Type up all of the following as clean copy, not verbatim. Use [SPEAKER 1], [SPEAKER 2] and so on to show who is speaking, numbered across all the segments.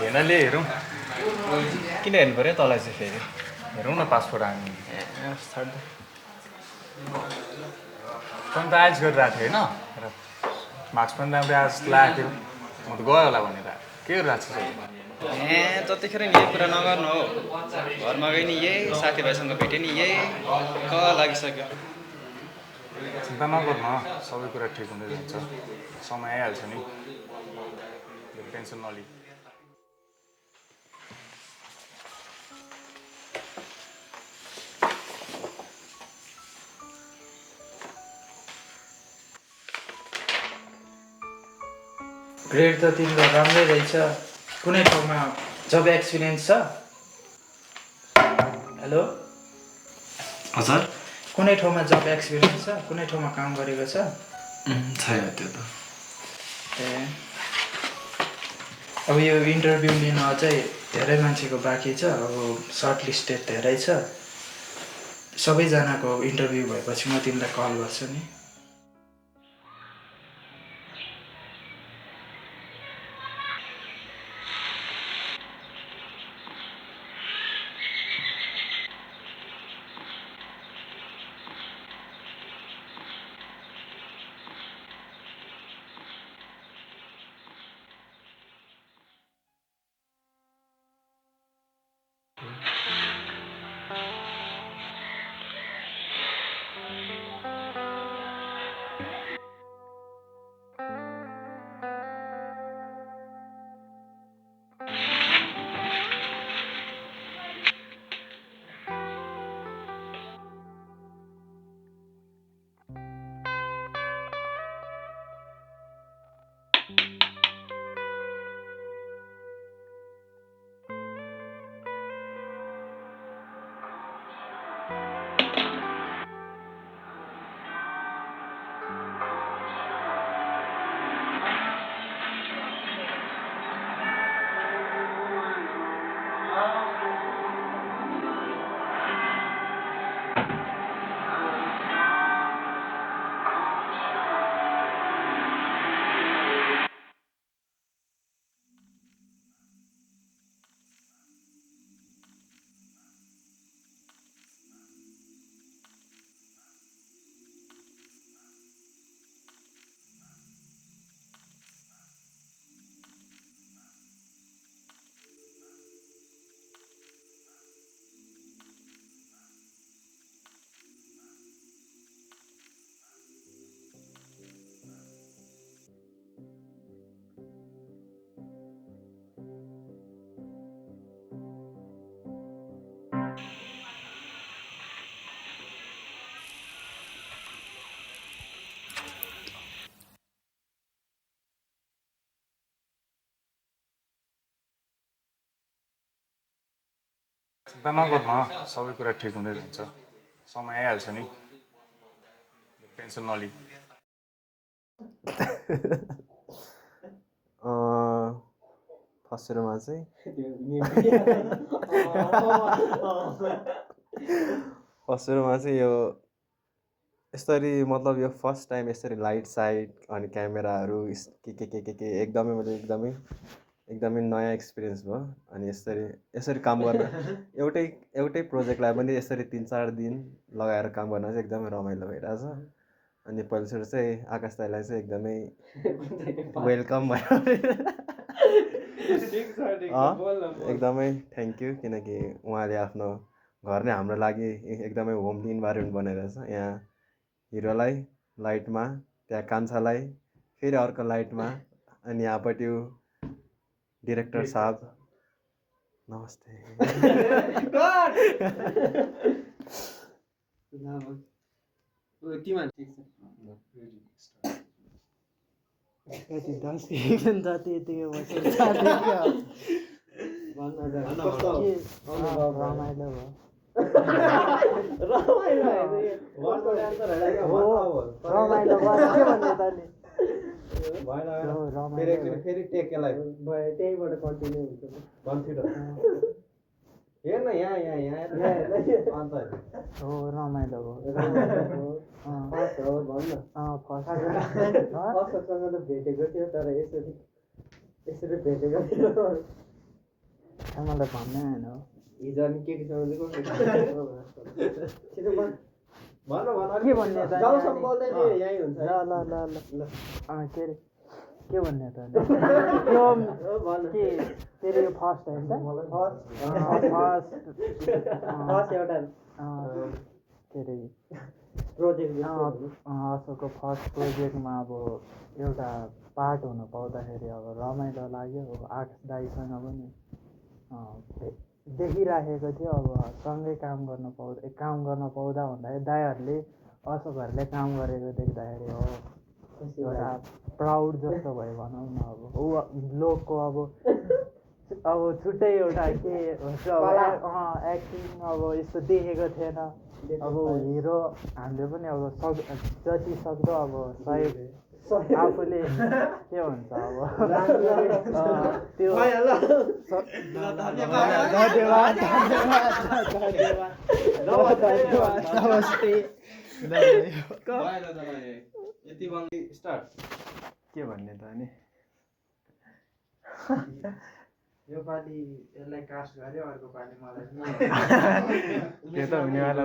[SPEAKER 1] हेर्नले हेरौँ किन हेर्नु पऱ्यो तँलाई चाहिँ फेरि हेरौँ न पासपोर्ट हामी थर्ड पनि त आइज गरिरहेको थियो होइन र मार्क्स पनि राम्रै आज लाग्यो म त गयो होला भनेर के गरिरहेको छ
[SPEAKER 2] जतिखेर नि यही कुरा नगर्नु हो घरमा गयो नि यही साथीभाइसँग भेट्यो नि यही लागिसक्यो
[SPEAKER 1] चिन्ता नगर्नु सबै कुरा ठिक हुँदै जान्छ समय आइहाल्छ नि टेन्सन नलि
[SPEAKER 3] ग्रेड त तिम्रो राम्रै रहेछ कुनै ठाउँमा जब एक्सपिरियन्स छ हेलो
[SPEAKER 2] हजुर
[SPEAKER 3] कुनै ठाउँमा जब एक्सपिरियन्स छ कुनै ठाउँमा काम गरेको छ
[SPEAKER 2] छैन त्यो त
[SPEAKER 3] ए अब यो इन्टरभ्यू लिन अझै धेरै मान्छेको बाँकी छ अब सर्ट लिस्टेड धेरै छ सबैजनाको इन्टरभ्यू भएपछि म तिमीलाई कल गर्छु नि
[SPEAKER 1] चिन्ता नगर्नु सबै कुरा ठिक हुँदै जान्छ समय आइहाल्छ नि टेन्सन नलि
[SPEAKER 4] फर्स्ट सुरुमा चाहिँ यो यसरी मतलब यो फर्स्ट टाइम यसरी लाइट साइट अनि क्यामेराहरू के एकदमै नयाँ एक्सपिरियन्स भयो अनि यसरी काम गर्न एउटै प्रोजेक्टलाई पनि यसरी 3-4 दिन लगाएर काम गर्न चाहिँ एकदमै रमाइलो भइरहेछ अनि पहिलोचोटि चाहिँ आकाश दाइलाई चाहिँ एकदमै वेलकम भयो एकदमै थ्याङ्क यू किनकि उहाँले आफ्नो घर नै हाम्रो लागि एकदमै होमली इन्भाइरोमेन्ट बनाइरहेछ यहाँ हिरोलाई लाइटमा त्यहाँ कान्छालाई फेरि अर्को लाइटमा अनि यहाँपट्टि डिरेक्टर साहब नमस्ते फेरि टेकेलाई त्यहीबाट कन्टिन्यू हुन्छ हेर्न यहाँ अन्त हो रमाइलो भयो फर्स्टसँग त भेटेको थियो तर यसरी भेटेको थियो
[SPEAKER 3] मलाई भन्नै आएन हो
[SPEAKER 4] हिजो अनि केटीसँग चाहिँ छिटो भन
[SPEAKER 3] के भन्ने त
[SPEAKER 4] जाउसम्म बोल्दै नि यहीँ हुन्छ
[SPEAKER 3] ल ल ल ल के अरे के भन्ने त त्यो के तेरो यो फर्स्ट होइन
[SPEAKER 4] फर्स्ट एउटा
[SPEAKER 3] के अरे
[SPEAKER 4] प्रोजेक्ट
[SPEAKER 3] असोको फर्स्ट प्रोजेक्टमा अब एउटा पार्ट हुन पाउँदाखेरि अब रमाइलो लाग्यो अब आकाश दाईसँग पनि देखिराखेको थियो अब सँगै काम गर्न पाउँदा भन्दाखेरि दाईहरूले असोकहरूले काम गरेको देख्दाखेरि हो एउटा प्राउड जस्तो भयो भनौँ न अब लोकको अब छुट्टै एउटा के हुन्छ एक्टिङ अब यस्तो देखेको थिएन अब हिरो हामीले पनि अब जति सक्दो अब सहयोग आफूले के भन्छ अब त्यो
[SPEAKER 4] के भन्ने त अनि
[SPEAKER 3] यो पालि यसलाई कास्ट गर्यो अर्को पालि मलाई
[SPEAKER 4] त्यो त हुनेवाला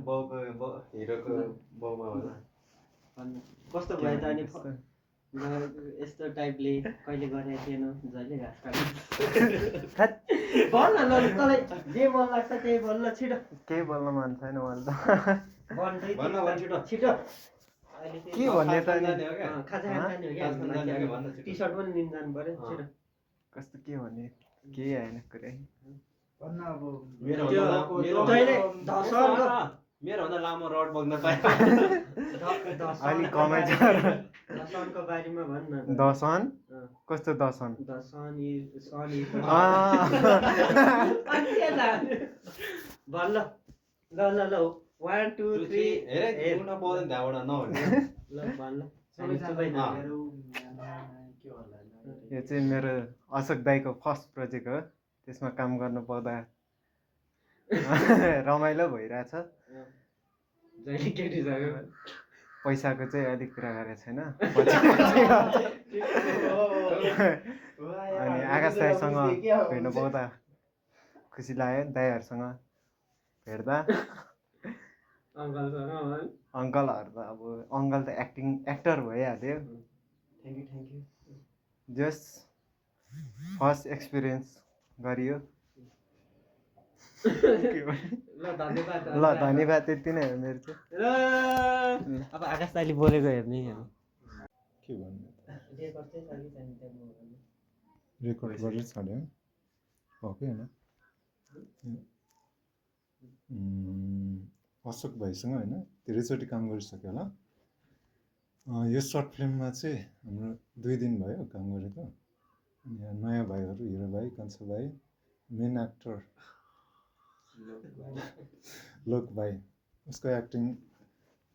[SPEAKER 4] बाउको हिरोको बाउमा होला
[SPEAKER 5] कस्तो भयो त अनि यस्तो टाइपले कहिले गरेको थिएन जहिले घाँस काट्नु भन्न ल तँलाई जे मन लाग्छ त्यही भन्न छिटो
[SPEAKER 4] केही बोल्न मन छैन मलाई त
[SPEAKER 5] छिटो
[SPEAKER 4] के भन्ने त नि
[SPEAKER 5] खाजा खाने हो क्या टी सर्ट पनि लिन जानु पर्यो छिटो
[SPEAKER 4] कस्तो के भन्ने केही आएन कुरै
[SPEAKER 2] मेरोभन्दा लामो रड बग्न पाएँ
[SPEAKER 4] अलि कमै छ
[SPEAKER 5] दशनको बारेमा भन्न
[SPEAKER 4] दशन कस्तो दशन
[SPEAKER 5] भन्न ल ल ल 1 2 3 ल भन्न
[SPEAKER 4] यो चाहिँ मेरो अशोक दाईको फर्स्ट प्रोजेक्ट हो त्यसमा काम गर्न पाउँदा रमाइलो भइरहेछ
[SPEAKER 5] जहिले केटी जायो
[SPEAKER 4] पैसाको चाहिँ अलिक कुरा गरेको छैन अनि आकाश दाईसँग भेट्नु पाउँदा खुसी लाग्यो दाईहरूसँग भेट्दा अङ्कलहरू त अब अङ्कल त एक्टर भइहाल्यो
[SPEAKER 5] thank you
[SPEAKER 4] just first experience गरियो ल धन्यवाद त्यति नै हो मेरो चाहिँ
[SPEAKER 5] अब आकाश दाइले बोलेको हेर्ने
[SPEAKER 6] के भन्नु रेकर्ड गरेर छाड्यो भएकै होइन अशोक भाइसँग होइन धेरैचोटि काम गरिसक्यो होला यो सर्ट फिल्ममा चाहिँ हाम्रो 2 दिन भयो काम गरेको अनि यहाँ नयाँ भाइहरू हिरो भाइ कान्छा भाइ मेन एक्टर लोक भाइ उसको एक्टिङ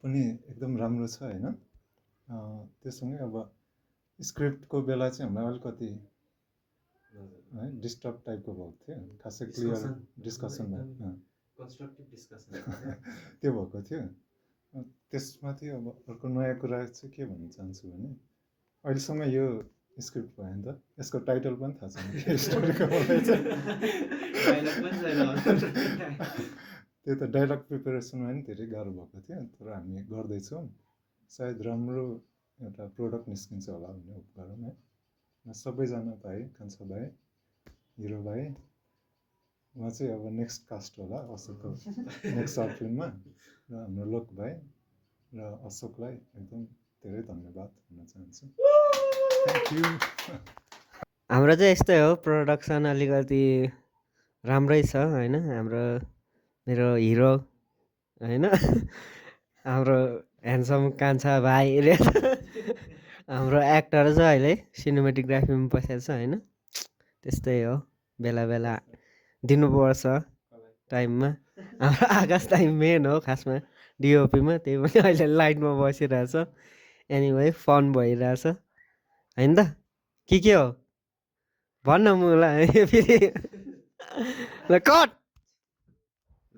[SPEAKER 6] पनि एकदम राम्रो छ होइन त्यससँगै अब स्क्रिप्टको बेला चाहिँ हामीलाई अलिकति है डिस्टर्ब टाइपको भएको थियो खासै क्लियर डिस्कसन त्यो भएको थियो त्यसमाथि अब अर्को नयाँ कुरा चाहिँ के भन्न चाहन्छु भने अहिलेसम्म यो स्क्रिप्ट भयो नि त यसको टाइटल पनि थाहा छैन के स्टोरीको त्यो त डाइलग प्रिपेरेसनमा पनि धेरै गाह्रो भएको थियो तर हामी गर्दैछौँ सायद राम्रो एउटा प्रोडक्ट निस्किन्छ होला भन्ने होप गरौँ है सबैजना भाइ कान्छा भाइ हिरो भाइ उहाँ चाहिँ अब नेक्स्ट कास्ट होला अशोकको नेक्स्ट सर्ट फिल्ममा र हाम्रो लोक भाइ र अशोकलाई एकदम धेरै धन्यवाद भन्न चाहन्छु थ्याङ्क यू
[SPEAKER 5] हाम्रो चाहिँ यस्तै हो प्रोडक्सन अलिकति राम्रै छ होइन हाम्रो मेरो हिरो होइन हाम्रो ह्यान्डसम कान्छा भाइले हाम्रो एक्टर छ अहिले सिनेमेटोग्राफीमा बसेको छ होइन त्यस्तै हो बेला बेला दिनुपर्छ टाइममा हाम्रो आकाश टाइम मेन हो खासमा डिओपीमा त्यही पनि अहिले लाइनमा बसिरहेछ एनिवे फन भइरहेछ होइन त के हो भन्न मलाई फेरि ल कट